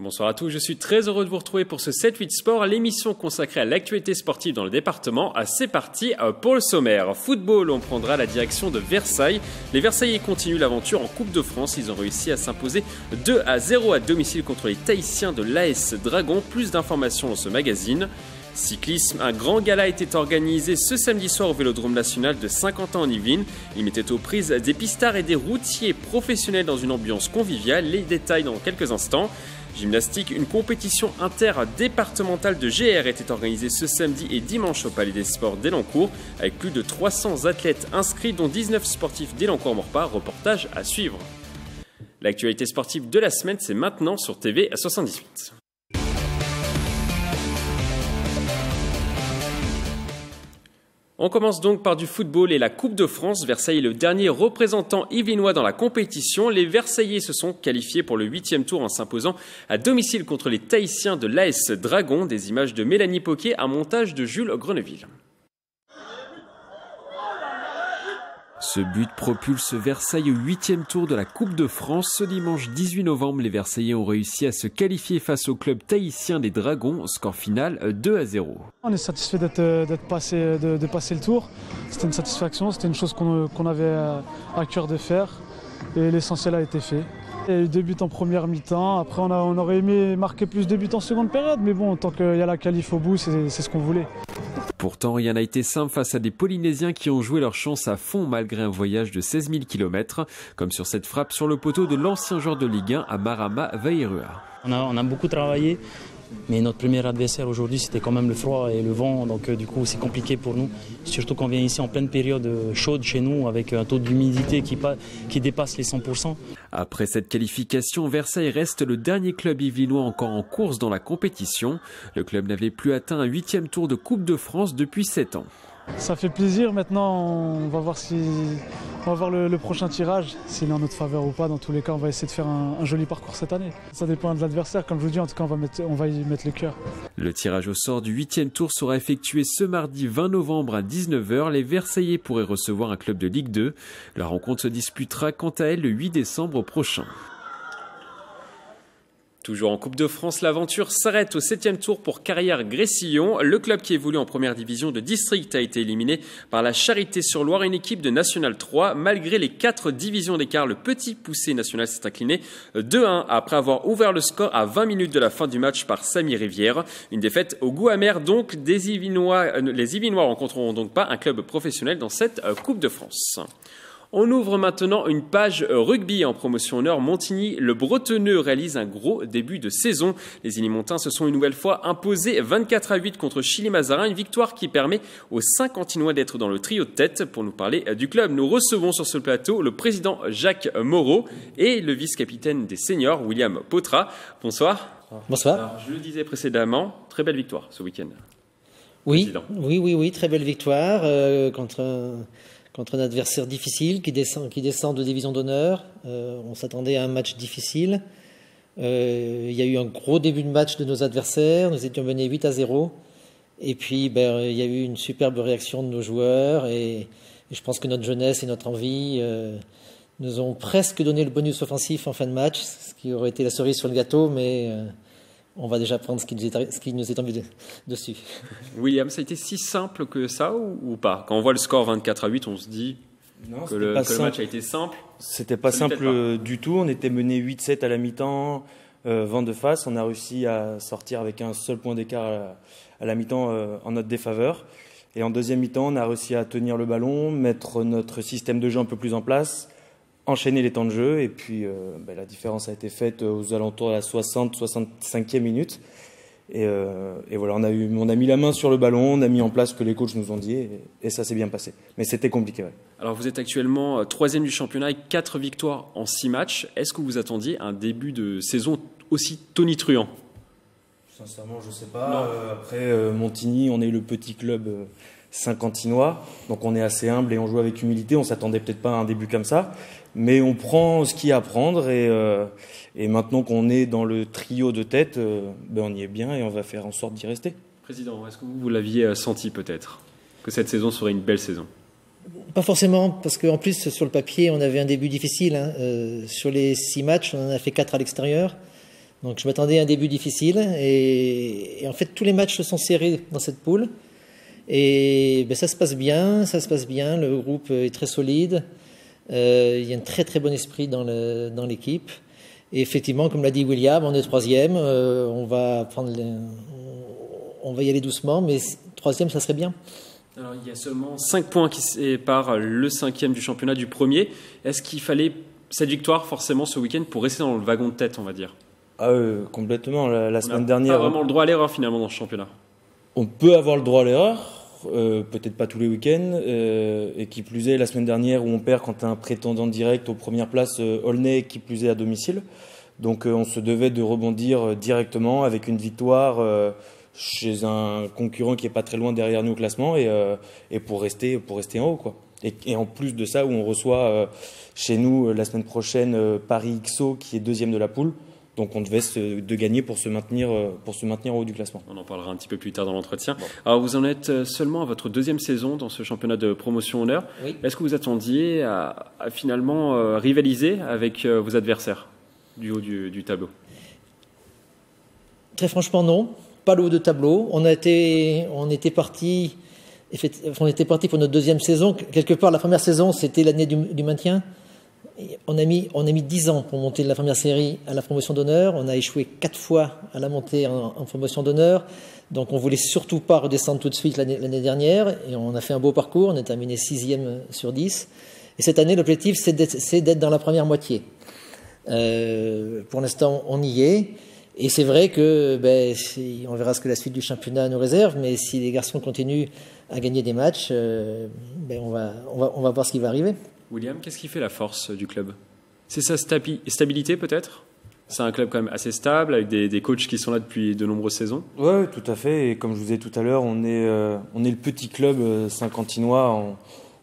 Bonsoir à tous, je suis très heureux de vous retrouver pour ce 7-8 Sport, l'émission consacrée à l'actualité sportive dans le département. C'est parti pour le sommaire. Football, on prendra la direction de Versailles. Les Versaillais continuent l'aventure en Coupe de France. Ils ont réussi à s'imposer 2-0 à domicile contre les Tahitiens de l'AS Dragon. Plus d'informations dans ce magazine. Cyclisme, un grand gala était organisé ce samedi soir au Vélodrome national de Saint-Quentin en Yvelines. Il mettait aux prises des pistards et des routiers professionnels dans une ambiance conviviale. Les détails dans quelques instants. Gymnastique, une compétition interdépartementale de GR était organisée ce samedi et dimanche au Palais des Sports d'Elancourt avec plus de 300 athlètes inscrits dont 19 sportifs d'Elancourt-Maurepas. Reportage à suivre. L'actualité sportive de la semaine, c'est maintenant sur TV 78. On commence donc par du football et la Coupe de France. Versailles est le dernier représentant yvelinois dans la compétition. Les Versaillais se sont qualifiés pour le 8e tour en s'imposant à domicile contre les Tahitiens de l'AS Dragon. Des images de Mélanie Poquet, un montage de Jules Greneville. Ce but propulse Versailles au 8e tour de la Coupe de France. Ce dimanche 18 novembre, les Versaillais ont réussi à se qualifier face au club tahitien des Dragons. Score final 2-0. On est satisfait de passer le tour. C'était une satisfaction, c'était une chose qu'on avait à cœur de faire. Et l'essentiel a été fait. Il y a eu 2 buts en première mi-temps. Après, on aurait aimé marquer plus de buts en seconde période. Mais bon, tant qu'il y a la qualif au bout, c'est ce qu'on voulait. Pourtant, rien n'a été simple face à des Polynésiens qui ont joué leur chance à fond malgré un voyage de 16 000 km, comme sur cette frappe sur le poteau de l'ancien joueur de Ligue 1 à Marama Vairua. On a beaucoup travaillé, mais notre premier adversaire aujourd'hui c'était quand même le froid et le vent, donc du coup c'est compliqué pour nous, surtout qu'on vient ici en pleine période chaude chez nous avec un taux d'humidité qui dépasse les 100%. Après cette qualification, Versailles reste le dernier club yvelinois encore en course dans la compétition. Le club n'avait plus atteint un 8e tour de Coupe de France depuis 7 ans. Ça fait plaisir, maintenant on va voir le prochain tirage, s'il est en notre faveur ou pas. Dans tous les cas, on va essayer de faire un joli parcours cette année. Ça dépend de l'adversaire, comme je vous dis, en tout cas on va y mettre le cœur. Le tirage au sort du 8e tour sera effectué ce mardi 20 novembre à 19h. Les Versaillais pourraient recevoir un club de Ligue 2. La rencontre se disputera quant à elle le 8 décembre prochain. Toujours en Coupe de France, l'aventure s'arrête au 7e tour pour Carrière-Gressillon. Le club qui évolue en première division de district a été éliminé par la Charité-sur-Loire, une équipe de National 3. Malgré les 4 divisions d'écart, le petit poussé national s'est incliné 2-1 après avoir ouvert le score à 20 minutes de la fin du match par Samy Rivière. Une défaite au goût amer donc des Yvelinois. Les Yvelinois rencontreront donc pas un club professionnel dans cette Coupe de France. On ouvre maintenant une page rugby en promotion Nord. Montigny, le Bretonneux, réalise un gros début de saison. Les Illymontins se sont une nouvelle fois imposés 24-8 contre Chili-Mazarin. Une victoire qui permet aux Saint-Quentinois d'être dans le trio de tête. Pour nous parler du club, nous recevons sur ce plateau le président Jacques Moreau et le vice-capitaine des seniors, William Potra. Bonsoir. Bonsoir. Alors, je le disais précédemment, très belle victoire ce week-end. Oui, très belle victoire contre un adversaire difficile qui descend de division d'honneur. On s'attendait à un match difficile. Il y a eu un gros début de match de nos adversaires. Nous étions menés 8-0. Et puis, il y a eu une superbe réaction de nos joueurs. Et je pense que notre jeunesse et notre envie nous ont presque donné le bonus offensif en fin de match, ce qui aurait été la cerise sur le gâteau, mais on va déjà prendre ce qui nous est tombé dessus. William, ça a été si simple que ça ou pas? Quand on voit le score 24-8, on se dit que le match a été simple. C'était pas simple du tout. On était mené 8-7 à la mi-temps, vent de face. On a réussi à sortir avec un seul point d'écart à la mi-temps en notre défaveur. Et en deuxième mi-temps, on a réussi à tenir le ballon, mettre notre système de jeu un peu plus en place, enchaîner les temps de jeu. Et puis la différence a été faite aux alentours de la 60-65e minute. Et voilà, on a mis la main sur le ballon, on a mis en place ce que les coachs nous ont dit et ça s'est bien passé. Mais c'était compliqué. Ouais. Alors vous êtes actuellement 3e du championnat avec 4 victoires en 6 matchs. Est-ce que vous attendiez un début de saison aussi tonitruant? Sincèrement, je ne sais pas. Après, Montigny, on est le petit club saint-quentinois, donc on est assez humble et on joue avec humilité. On ne s'attendait peut-être pas à un début comme ça, mais on prend ce qu'il y a à prendre et maintenant qu'on est dans le trio de tête, on y est bien et on va faire en sorte d'y rester. Président, est-ce que vous l'aviez senti peut-être, que cette saison serait une belle saison? Pas forcément, parce qu'en plus, sur le papier, on avait un début difficile. Sur les 6 matchs, on en a fait 4 à l'extérieur. Donc je m'attendais à un début difficile et en fait tous les matchs se sont serrés dans cette poule et ça se passe bien, le groupe est très solide, il y a un très très bon esprit dans l'équipe et effectivement comme l'a dit William, on est troisième, on va y aller doucement mais troisième ça serait bien. Alors, il y a seulement 5 points qui séparent le 5e du championnat du premier. Est-ce qu'il fallait cette victoire forcément ce week-end pour rester dans le wagon de tête, on va dire? Complètement. La semaine dernière, on n'a pas vraiment le droit à l'erreur finalement dans ce championnat. On peut avoir le droit à l'erreur, peut-être pas tous les week-ends, et qui plus est la semaine dernière où on perd quand tu as un prétendant direct aux premières places, Aulnay, qui plus est à domicile. Donc on se devait de rebondir directement avec une victoire chez un concurrent qui est pas très loin derrière nous au classement et pour rester en haut, quoi. Et en plus de ça, où on reçoit chez nous la semaine prochaine Paris XO qui est 2e de la poule. Donc on devait de gagner pour se maintenir en haut du classement. On en parlera un petit peu plus tard dans l'entretien. Bon. Alors vous en êtes seulement à votre 2e saison dans ce championnat de promotion honneur. Oui. Est-ce que vous attendiez à finalement rivaliser avec vos adversaires du haut du tableau? Très franchement non, pas le haut de tableau. On était parti pour notre 2e saison. Quelque part la première saison c'était l'année du maintien. On a mis 10 ans pour monter de la première série à la promotion d'honneur. On a échoué 4 fois à la montée en promotion d'honneur. Donc on voulait surtout pas redescendre tout de suite l'année dernière. Et on a fait un beau parcours. On est terminé 6e sur 10. Et cette année, l'objectif, c'est d'être dans la première moitié. Pour l'instant, on y est. Et c'est vrai que on verra ce que la suite du championnat nous réserve. Mais si les garçons continuent à gagner des matchs, on va voir ce qui va arriver. William, qu'est-ce qui fait la force du club? C'est sa stabilité peut-être? C'est un club quand même assez stable, avec des coachs qui sont là depuis de nombreuses saisons. Oui, tout à fait. Et comme je vous ai dit tout à l'heure, on est le petit club saint-quentinois.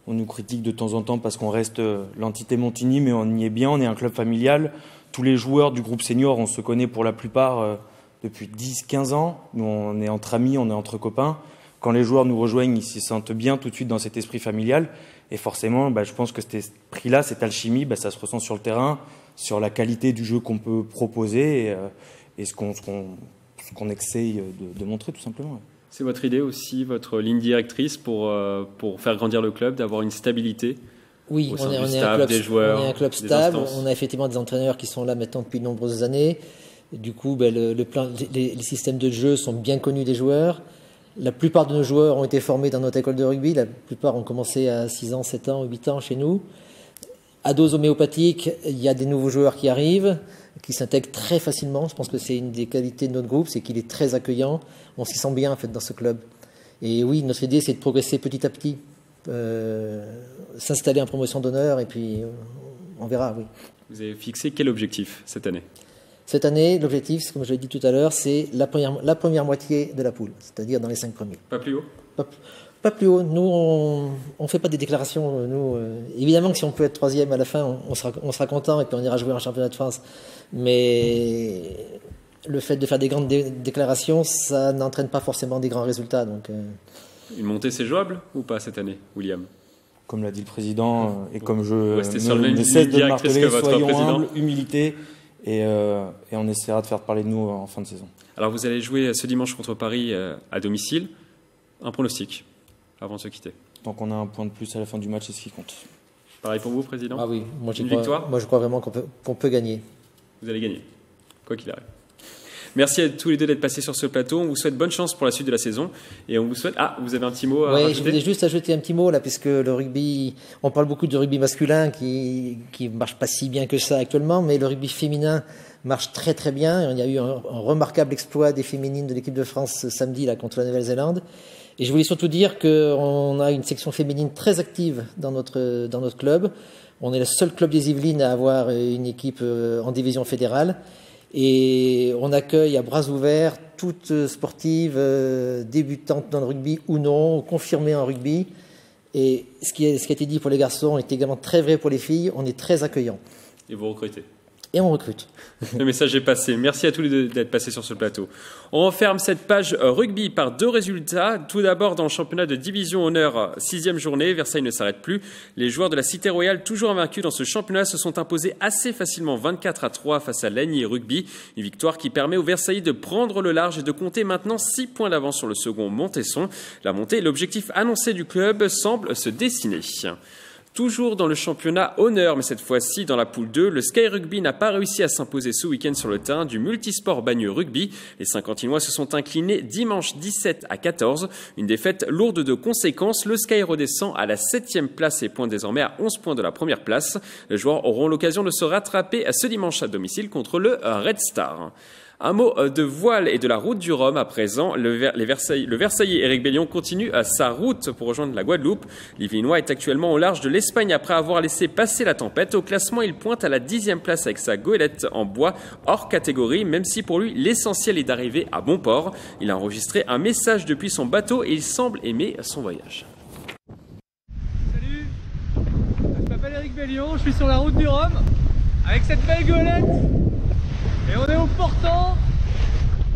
On nous critique de temps en temps parce qu'on reste l'entité Montigny, mais on y est bien. On est un club familial. Tous les joueurs du groupe senior, on se connaît pour la plupart depuis 10-15 ans. Nous, on est entre amis, on est entre copains. Quand les joueurs nous rejoignent, ils se sentent bien tout de suite dans cet esprit familial. Et forcément, je pense que cet esprit-là, cette alchimie, ça se ressent sur le terrain, sur la qualité du jeu qu'on peut proposer et ce qu'on essaye de montrer tout simplement. C'est votre idée aussi, votre ligne directrice pour faire grandir le club, d'avoir une stabilité? Oui, on est un club stable. On a effectivement des entraîneurs qui sont là maintenant depuis de nombreuses années. Du coup, les systèmes de jeu sont bien connus des joueurs. La plupart de nos joueurs ont été formés dans notre école de rugby. La plupart ont commencé à 6 ans, 7 ans, 8 ans chez nous. À dose homéopathique, il y a des nouveaux joueurs qui arrivent, qui s'intègrent très facilement. Je pense que c'est une des qualités de notre groupe, c'est qu'il est très accueillant. On s'y sent bien en fait dans ce club. Et oui, notre idée, c'est de progresser petit à petit, s'installer en promotion d'honneur, et puis on verra, oui. Vous avez fixé quel objectif cette année? Cette année, l'objectif, comme je l'ai dit tout à l'heure, c'est la première moitié de la poule, c'est-à-dire dans les 5 premiers. Pas plus haut? Pas plus haut. Nous, on ne fait pas des déclarations. Nous, évidemment que si on peut être 3e à la fin, on sera content et puis on ira jouer en championnat de France. Mais le fait de faire des grandes déclarations, ça n'entraîne pas forcément des grands résultats. Donc, Une montée, c'est jouable ou pas cette année, William? Comme l'a dit le président, et comme je ne cesse de marteler, soyons humbles, humilité, et on essaiera de faire parler de nous en fin de saison. Alors vous allez jouer ce dimanche contre Paris à domicile. Un pronostic avant de se quitter? Tant qu'on a un point de plus à la fin du match, c'est ce qui compte. Pareil pour vous, président? Ah oui, victoire? Moi je crois vraiment qu'on peut gagner. Vous allez gagner, quoi qu'il arrive. Merci à tous les deux d'être passés sur ce plateau. On vous souhaite bonne chance pour la suite de la saison. Et on vous souhaite... Ah, vous avez un petit mot à rajouter? Oui, je voulais juste ajouter un petit mot là, puisque le rugby... On parle beaucoup du rugby masculin qui marche pas si bien que ça actuellement, mais le rugby féminin marche très très bien. Il y a eu un remarquable exploit des féminines de l'équipe de France samedi là, contre la Nouvelle-Zélande. Et je voulais surtout dire qu'on a une section féminine très active dans notre club. On est le seul club des Yvelines à avoir une équipe en division fédérale. Et on accueille à bras ouverts toute sportive, débutante dans le rugby ou non, confirmée en rugby. Et ce qui a été dit pour les garçons est également très vrai pour les filles. On est très accueillants. Et vous recrutez? Et on recrute. Le message est passé. Merci à tous les deux d'être passés sur ce plateau. On referme cette page rugby par 2 résultats. Tout d'abord, dans le championnat de division honneur, 6e journée, Versailles ne s'arrête plus. Les joueurs de la Cité Royale, toujours invaincus dans ce championnat, se sont imposés assez facilement 24-3 face à Lagny Rugby. Une victoire qui permet aux Versaillais de prendre le large et de compter maintenant 6 points d'avance sur le second Montesson. La montée, l'objectif annoncé du club, semble se dessiner. Toujours dans le championnat honneur, mais cette fois-ci dans la poule 2, le Sky Rugby n'a pas réussi à s'imposer ce week-end sur le terrain du Multisport Bagneux Rugby. Les Saint-Quentinois se sont inclinés dimanche 17-14. Une défaite lourde de conséquences. Le Sky redescend à la 7e place et pointe désormais à 11 points de la première place. Les joueurs auront l'occasion de se rattraper ce dimanche à domicile contre le Red Star. Un mot de voile et de la route du Rhum à présent. Le Versaillais Éric Bellion continue sa route pour rejoindre la Guadeloupe. L'Yvelinois est actuellement au large de l'Espagne après avoir laissé passer la tempête. Au classement, il pointe à la 10e place avec sa goélette en bois hors catégorie, même si pour lui, l'essentiel est d'arriver à bon port. Il a enregistré un message depuis son bateau et il semble aimer son voyage. Salut, je m'appelle Éric Bellion, je suis sur la route du Rhum avec cette belle goélette. Et on est au Portant,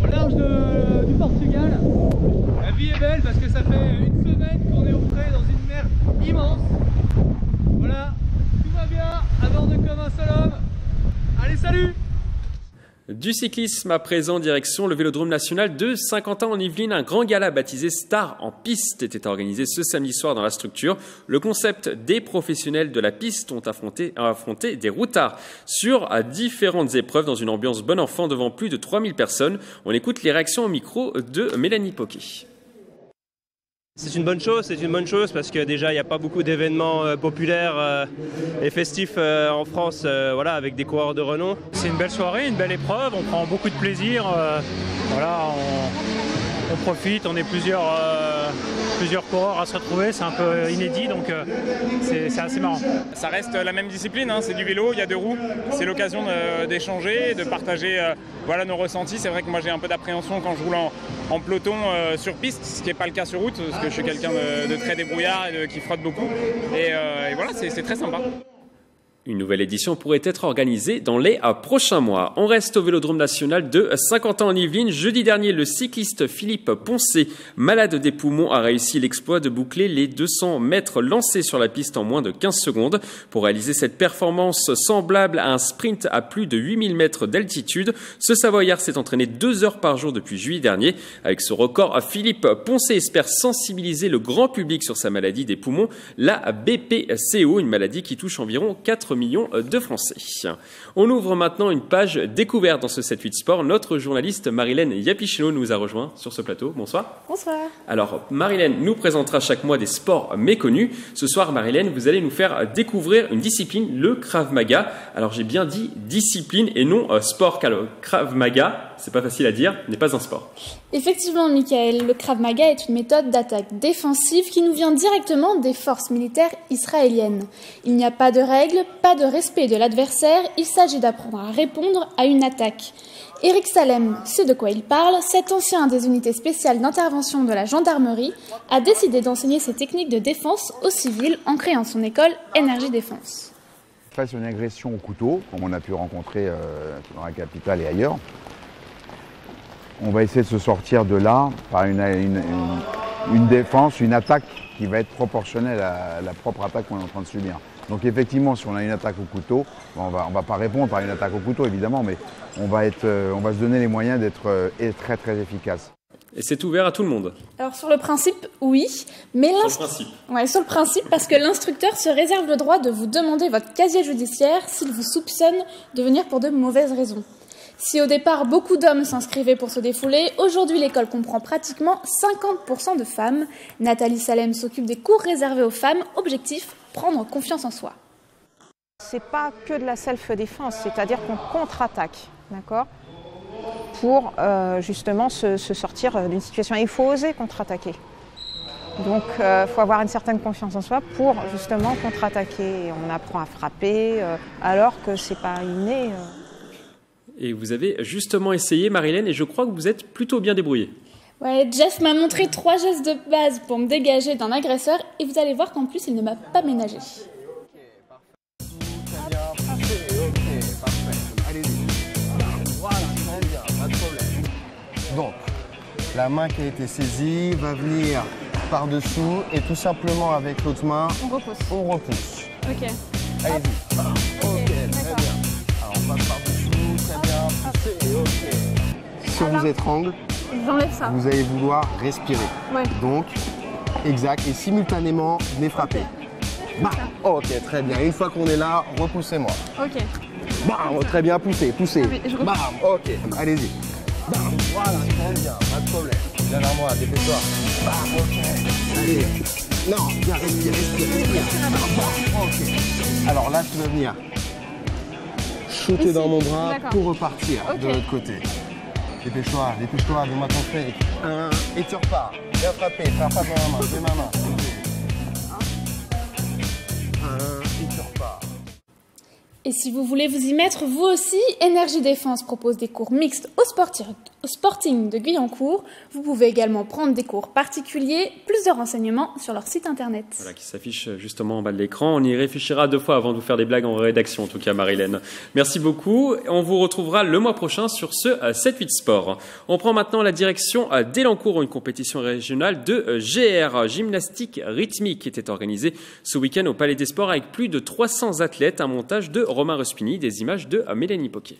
au large du Portugal. La vie est belle parce que ça fait une semaine qu'on est au frais dans une mer immense. Voilà, tout va bien, à bord de comme un seul homme. Allez, salut! Du cyclisme à présent, direction le Vélodrome national de Saint-Quentin en Yvelines. Un grand gala baptisé Star en piste était organisé ce samedi soir dans la structure. Le concept des professionnels de la piste ont affronté des routards sur différentes épreuves dans une ambiance bon enfant devant plus de 3000 personnes. On écoute les réactions au micro de Mélanie Poquet. C'est une bonne chose parce que déjà il n'y a pas beaucoup d'événements populaires et festifs en France voilà, avec des coureurs de renom. C'est une belle soirée, une belle épreuve, on prend beaucoup de plaisir, voilà, on profite, on est plusieurs coureurs à se retrouver, c'est un peu inédit donc c'est assez marrant. Ça reste la même discipline, hein, c'est du vélo, il y a 2 roues, c'est l'occasion d'échanger, de partager voilà, nos ressentis. C'est vrai que moi j'ai un peu d'appréhension quand je roule en peloton sur piste, ce qui n'est pas le cas sur route, parce que je suis quelqu'un de très débrouillard et qui frotte beaucoup. Et voilà, c'est très sympa. Une nouvelle édition pourrait être organisée dans les prochains mois. On reste au Vélodrome national de Saint-Quentin en Yvelines. Jeudi dernier, le cycliste Philippe Poncé, malade des poumons, a réussi l'exploit de boucler les 200 mètres lancés sur la piste en moins de 15 secondes. Pour réaliser cette performance semblable à un sprint à plus de 8000 mètres d'altitude, ce Savoyard s'est entraîné 2 heures par jour depuis juillet dernier. Avec ce record, Philippe Poncé espère sensibiliser le grand public sur sa maladie des poumons, la BPCO, une maladie qui touche environ 4 millions de Français. On ouvre maintenant une page découverte dans ce 7-8 Sport. Notre journaliste Marilène Yapichino nous a rejoint sur ce plateau. Bonsoir. Bonsoir. Alors, Marilène nous présentera chaque mois des sports méconnus. Ce soir, Marilène, vous allez nous faire découvrir une discipline, le Krav Maga. Alors, j'ai bien dit discipline et non sport, car le Krav Maga, c'est pas facile à dire, n'est pas un sport. Effectivement, Michael, le Krav Maga est une méthode d'attaque défensive qui nous vient directement des forces militaires israéliennes. Il n'y a pas de règles, pas de respect de l'adversaire, il s'agit d'apprendre à répondre à une attaque. Éric Salem sait de quoi il parle. Cet ancien des unités spéciales d'intervention de la gendarmerie a décidé d'enseigner ces techniques de défense aux civils en créant son école Énergie Défense. Face à une agression au couteau, comme on a pu rencontrer dans la capitale et ailleurs, on va essayer de se sortir de là par une défense, une attaque qui va être proportionnelle à la propre attaque qu'on est en train de subir. Donc effectivement, si on a une attaque au couteau, on va pas répondre par une attaque au couteau évidemment, mais on va se donner les moyens d'être très très efficace. Et c'est ouvert à tout le monde. Alors sur le principe, oui, mais sur le principe, parce que l'instructeur se réserve le droit de vous demander votre casier judiciaire s'il vous soupçonne de venir pour de mauvaises raisons. Si au départ beaucoup d'hommes s'inscrivaient pour se défouler, aujourd'hui l'école comprend pratiquement 50% de femmes. Nathalie Salem s'occupe des cours réservés aux femmes. Objectif, prendre confiance en soi. C'est pas que de la self-défense, c'est-à-dire qu'on contre-attaque, d'accord ? Pour justement se sortir d'une situation. Et il faut oser contre-attaquer. Donc il faut avoir une certaine confiance en soi pour justement contre-attaquer. On apprend à frapper alors que c'est pas inné. Et vous avez justement essayé, Marilène, et je crois que vous êtes plutôt bien débrouillée. Ouais, Jeff m'a montré 3 gestes de base pour me dégager d'un agresseur et vous allez voir qu'en plus, il ne m'a pas ménagé. Donc, la main qui a été saisie va venir par-dessous et tout simplement avec l'autre main, on repousse. Ok. Allez-y. Ok, très bien. Alors on passe par-dessous, très bien, poussez, ok. Si on vous étrangle, j'enlève ça. Vous allez vouloir respirer. Ouais. Donc, exact, et simultanément, venez frapper. Bam. Ok, très bien. Une fois qu'on est là, repoussez-moi. Ok. Bam. Très bien, poussez, poussez. Bam. Ok, allez-y. Bam. Voilà, très bien, pas de problème. Viens vers moi, dépêche-toi. Bam, ok. Allez. Non, viens, respire. Bam. Ok. Alors là, tu vas venir shooter ici, dans mon bras pour repartir de l'autre côté. Dépêche-toi, donne-moi ton fake. Et tu repars. Viens frapper, frappe pas dans la main, fais ma main. Et tu repars. Et si vous voulez vous y mettre, vous aussi, Énergie Défense propose des cours mixtes au Sporting de Guyancourt. Vous pouvez également prendre des cours particuliers. Plus de renseignements sur leur site internet. Voilà, qui s'affiche justement en bas de l'écran. On y réfléchira 2 fois avant de vous faire des blagues en rédaction, en tout cas, Marilène. Merci beaucoup. On vous retrouvera le mois prochain sur ce 7-8 Sport. On prend maintenant la direction d'Élancourt, une compétition régionale de GR, gymnastique rythmique, qui était organisée ce week-end au Palais des Sports avec plus de 300 athlètes. Un montage de Romain Ruspini, des images de Mélanie Poquet.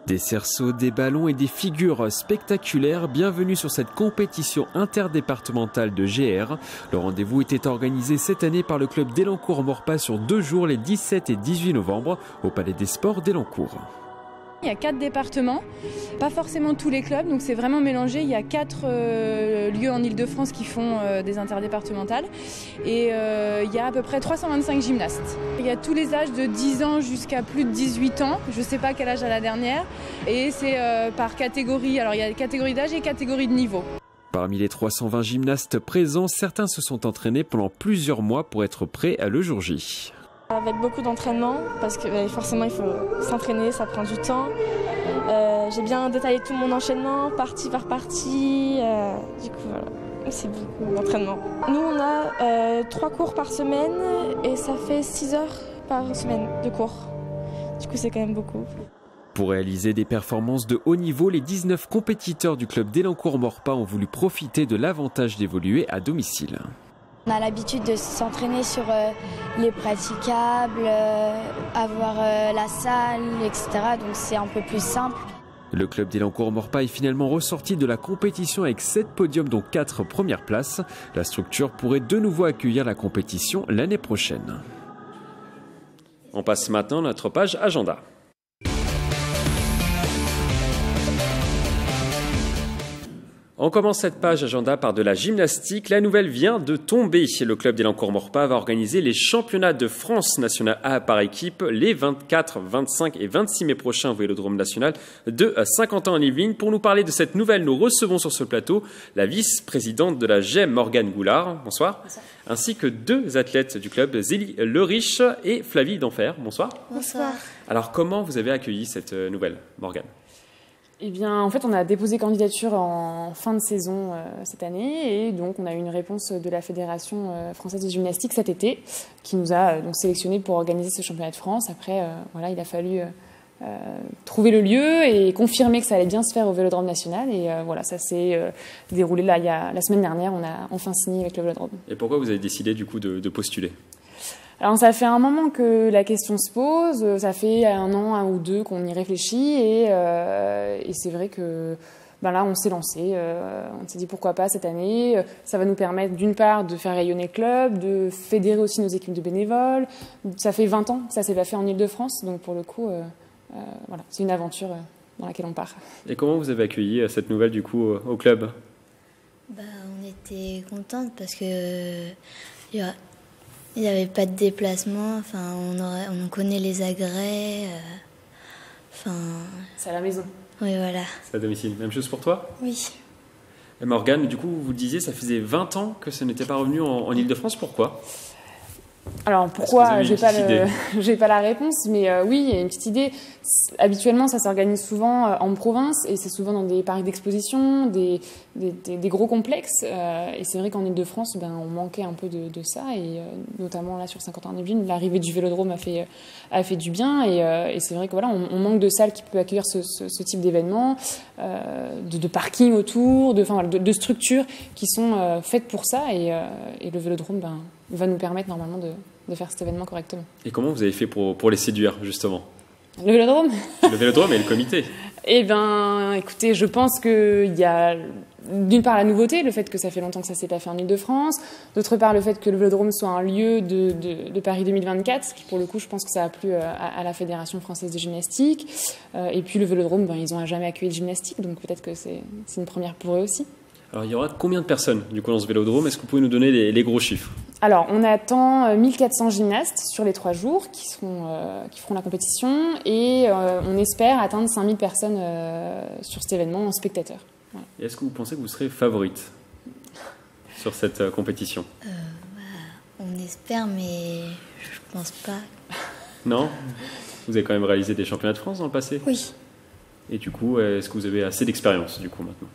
Des cerceaux, des ballons et des figures spectaculaires. Bienvenue sur cette compétition interdépartementale de GR. Le rendez-vous était organisé cette année par le club d'Élancourt-Maurepas sur 2 jours, les 17 et 18 novembre, au Palais des Sports d'Élancourt. Il y a 4 départements, pas forcément tous les clubs, donc c'est vraiment mélangé. Il y a 4 lieux en Ile-de-France qui font des interdépartementales et il y a à peu près 325 gymnastes. Il y a tous les âges de 10 ans jusqu'à plus de 18 ans, je ne sais pas quel âge à la dernière, et c'est par catégorie. Alors il y a catégorie d'âge et catégorie de niveau. Parmi les 320 gymnastes présents, certains se sont entraînés pendant plusieurs mois pour être prêts le jour J. Avec beaucoup d'entraînement, parce que forcément il faut s'entraîner, ça prend du temps. J'ai bien détaillé tout mon enchaînement, partie par partie. Du coup voilà, c'est beaucoup d'entraînement. Nous on a 3 cours par semaine et ça fait 6 heures par semaine de cours. Du coup c'est quand même beaucoup. Pour réaliser des performances de haut niveau, les 19 compétiteurs du club d'Élancourt-Maurepas ont voulu profiter de l'avantage d'évoluer à domicile. On a l'habitude de s'entraîner sur les praticables, avoir la salle, etc. Donc c'est un peu plus simple. Le club d'Élancourt-Maurepas est finalement ressorti de la compétition avec 7 podiums, dont 4 premières places. La structure pourrait de nouveau accueillir la compétition l'année prochaine. On passe maintenant à notre page agenda. On commence cette page agenda par de la gymnastique. La nouvelle vient de tomber. Le club d'Élancourt-Maurepas va organiser les championnats de France nationale A par équipe les 24, 25 et 26 mai prochains au Vélodrome national de Saint-Quentin-en-Yvelines. Pour nous parler de cette nouvelle, nous recevons sur ce plateau la vice-présidente de la GEM, Morgane Goulard. Bonsoir. Bonsoir. Ainsi que 2 athlètes du club, Zélie Leriche et Flavie Denfer. Bonsoir. Bonsoir. Alors, comment vous avez accueilli cette nouvelle, Morgane ? Eh bien, en fait, on a déposé candidature en fin de saison cette année et donc on a eu une réponse de la Fédération française de gymnastique cet été qui nous a donc sélectionnés pour organiser ce championnat de France. Après, voilà, il a fallu trouver le lieu et confirmer que ça allait bien se faire au Vélodrome national et voilà, ça s'est déroulé là, la semaine dernière. On a enfin signé avec le Vélodrome. Et pourquoi vous avez décidé du coup de postuler ? Alors ça fait un moment que la question se pose, ça fait 1 an, 1 ou 2 qu'on y réfléchit et c'est vrai que là on s'est lancé, on s'est dit pourquoi pas cette année, ça va nous permettre d'une part de faire rayonner le club, de fédérer aussi nos équipes de bénévoles, ça fait 20 ans que ça s'est pas fait en Ile-de-France, donc pour le coup voilà, c'est une aventure dans laquelle on part. Et comment vous avez accueilli cette nouvelle du coup au club ? On était contente parce que il n'y avait pas de déplacement, enfin, on connaît les agrès. C'est à la maison. Oui, voilà. C'est à domicile. Même chose pour toi ? Oui. Et Morgane, du coup, vous disiez, ça faisait 20 ans que ce n'était pas revenu en Ile-de-France. Pourquoi ? Alors pourquoi, j'ai pas la réponse, mais oui, il y a une petite idée. Habituellement, ça s'organise souvent en province et c'est souvent dans des parcs d'exposition, des gros complexes. Et c'est vrai qu'en Ile-de-France, on manquait un peu de ça. Et notamment là sur Saint-Quentin-en-Yvelines, l'arrivée du Vélodrome a fait du bien. Et c'est vrai que voilà, on manque de salles qui peuvent accueillir ce type d'événements, de parking autour, de structures qui sont faites pour ça. Et le Vélodrome va nous permettre normalement de faire cet événement correctement. Et comment vous avez fait pour les séduire, justement? Le Vélodrome? Le Vélodrome et le comité. Eh bien, écoutez, je pense qu'il y a d'une part la nouveauté, le fait que ça fait longtemps que ça ne s'est pas fait en Ile-de-France, d'autre part le fait que le Vélodrome soit un lieu de Paris 2024, qui pour le coup, je pense que ça a plu à la Fédération française de gymnastique. Et puis le Vélodrome, ils n'ont jamais accueilli de gymnastique, donc peut-être que c'est une première pour eux aussi. Alors, il y aura combien de personnes du coup dans ce Vélodrome? Est-ce que vous pouvez nous donner les gros chiffres? Alors, on attend 1400 gymnastes sur les 3 jours qui feront la compétition et on espère atteindre 5000 personnes sur cet événement en spectateurs. Voilà. Et est-ce que vous pensez que vous serez favorite sur cette compétition? On espère, mais je pense pas. Non? Vous avez quand même réalisé des championnats de France dans le passé? Oui. Et du coup, est-ce que vous avez assez d'expérience du coup maintenant?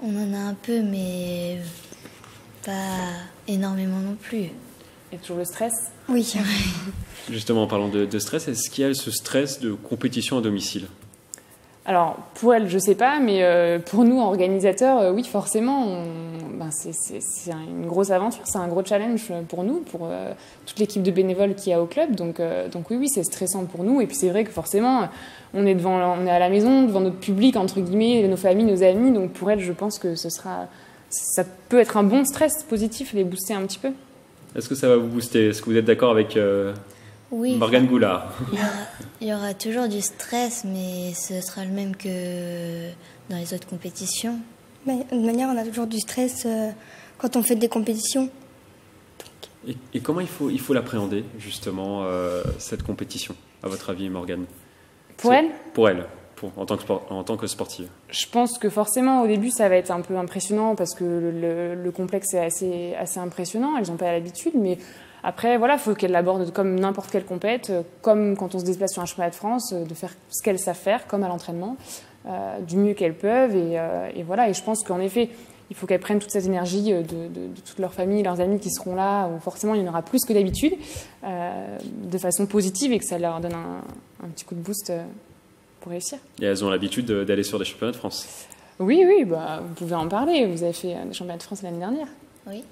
On en a un peu, mais pas énormément non plus. Il y a toujours le stress? Oui. Justement, en parlant de stress, est-ce qu'il y a ce stress de compétition à domicile? Alors, pour elle, je ne sais pas, mais pour nous, organisateurs, oui, forcément, c'est une grosse aventure, c'est un gros challenge pour nous, pour toute l'équipe de bénévoles qu'il y a au club. Donc oui, c'est stressant pour nous. Et puis c'est vrai que forcément, on est à la maison, devant notre public, entre guillemets, nos familles, nos amis. Donc pour elle, je pense que ça peut être un bon stress positif, les booster un petit peu. Est-ce que ça va vous booster? Est-ce que vous êtes d'accord avec oui, Morgane Goulard? Il y aura toujours du stress, mais ce sera le même que dans les autres compétitions. Mais de toute manière, on a toujours du stress quand on fait des compétitions. Et comment il faut l'appréhender, justement, cette compétition, à votre avis, Morgane? Pour elle? Pour elle, en tant que sportive. Je pense que forcément, au début, ça va être un peu impressionnant parce que le complexe est assez impressionnant. Elles n'ont pas l'habitude, mais après, voilà, il faut qu'elles l'abordent comme n'importe quelle compète, comme quand on se déplace sur un championnat de France, de faire ce qu'elles savent faire, comme à l'entraînement, du mieux qu'elles peuvent. Et voilà, et je pense qu'en effet, il faut qu'elles prennent toute cette énergie de toute leur famille, leurs amis qui seront là, où forcément il y en aura plus que d'habitude, de façon positive et que ça leur donne un petit coup de boost pour réussir. Et elles ont l'habitude d'aller sur des championnats de France? Oui, vous pouvez en parler. Vous avez fait des championnats de France l'année dernière. Oui.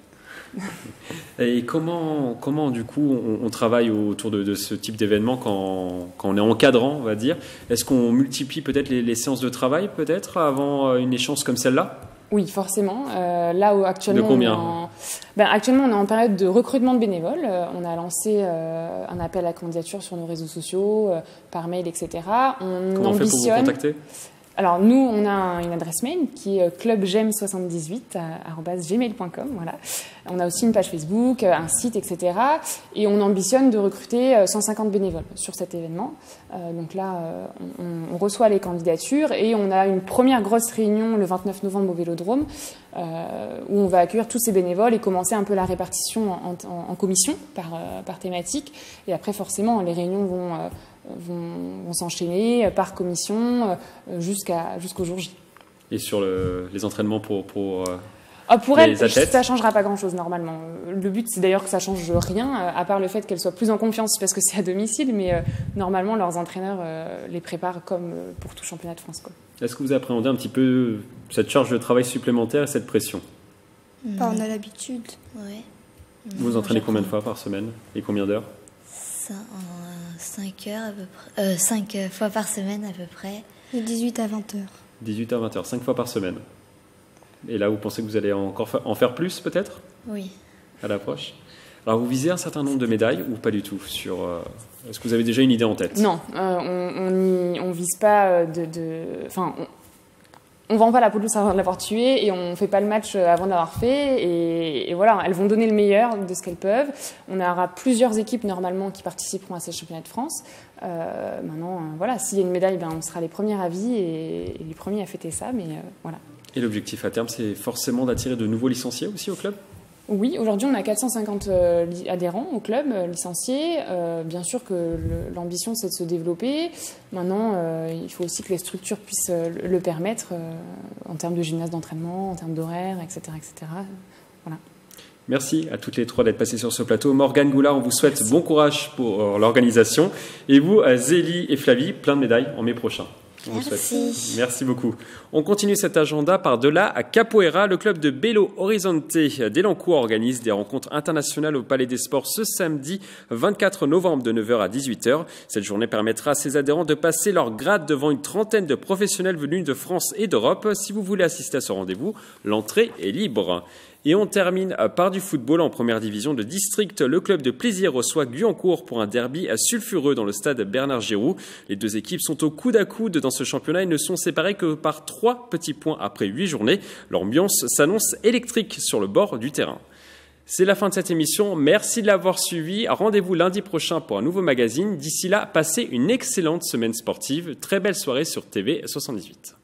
Et comment du coup on travaille autour de ce type d'événement quand on est encadrant, on va dire? Est-ce qu'on multiplie peut-être les séances de travail peut-être avant une échéance comme celle-là? Oui, forcément. Là où actuellement, de combien? Actuellement, on est en période de recrutement de bénévoles. On a lancé un appel à candidature sur nos réseaux sociaux, par mail, etc. Comment on fait pour vous contacter? Alors, nous, on a une adresse mail qui est clubgem78@gmail.com. Voilà. On a aussi une page Facebook, un site, etc. Et on ambitionne de recruter 150 bénévoles sur cet événement. Donc là, on reçoit les candidatures et on a une première grosse réunion le 29 novembre au Vélodrome où on va accueillir tous ces bénévoles et commencer un peu la répartition en commission par thématique. Et après, forcément, les réunions vont s'enchaîner par commission jusqu'au jour J. Et sur les entraînements pour elle, ça ne changera pas grand-chose normalement. Le but, c'est d'ailleurs que ça ne change rien, à part le fait qu'elles soient plus en confiance parce que c'est à domicile, mais normalement, leurs entraîneurs les préparent comme pour tout championnat de France, quoi. Est-ce que vous appréhendez un petit peu cette charge de travail supplémentaire et cette pression? On a l'habitude. Ouais. Vous entraînez combien de fois par semaine et combien d'heures? 5 heures à peu près. 5 fois par semaine à peu près. De 18 à 20 heures. 18 à 20 heures, 5 fois par semaine. Et là, vous pensez que vous allez encore en faire plus, peut-être? Oui. À l'approche. Alors, vous visez un certain nombre de médailles ou pas du tout est-ce que vous avez déjà une idée en tête? Non, on vise pas Enfin, on vend pas la pelouse avant de l'avoir tuée et on fait pas le match avant de l'avoir fait. Et voilà, elles vont donner le meilleur de ce qu'elles peuvent. On aura plusieurs équipes normalement qui participeront à ces championnats de France. Maintenant, voilà, s'il y a une médaille, on sera les premiers à vie et les premiers à fêter ça. Mais voilà. Et l'objectif à terme, c'est forcément d'attirer de nouveaux licenciés aussi au club? Oui, aujourd'hui on a 450 adhérents au club, licenciés. Bien sûr que l'ambition c'est de se développer. Maintenant, il faut aussi que les structures puissent le permettre en termes de gymnase d'entraînement, en termes d'horaire, etc., etc. Voilà. Merci à toutes les trois d'être passées sur ce plateau. Morgane Goulard, on vous souhaite bon courage pour l'organisation. Et vous, Zélie et Flavie, plein de médailles en mai prochain. Merci. Merci beaucoup. On continue cet agenda par Delà à Capoeira. Le club de Belo Horizonte d'Elancourt organise des rencontres internationales au Palais des Sports ce samedi 24 novembre de 9h à 18h. Cette journée permettra à ses adhérents de passer leur grade devant une trentaine de professionnels venus de France et d'Europe. Si vous voulez assister à ce rendez-vous, l'entrée est libre. Et on termine par du football en première division de district. Le club de Plaisir reçoit Guyancourt pour un derby sulfureux dans le stade Bernard Giroux. Les deux équipes sont au coude à coude dans ce championnat et ne sont séparées que par 3 petits points après 8 journées. L'ambiance s'annonce électrique sur le bord du terrain. C'est la fin de cette émission. Merci de l'avoir suivi. Rendez-vous lundi prochain pour un nouveau magazine. D'ici là, passez une excellente semaine sportive. Très belle soirée sur TV 78.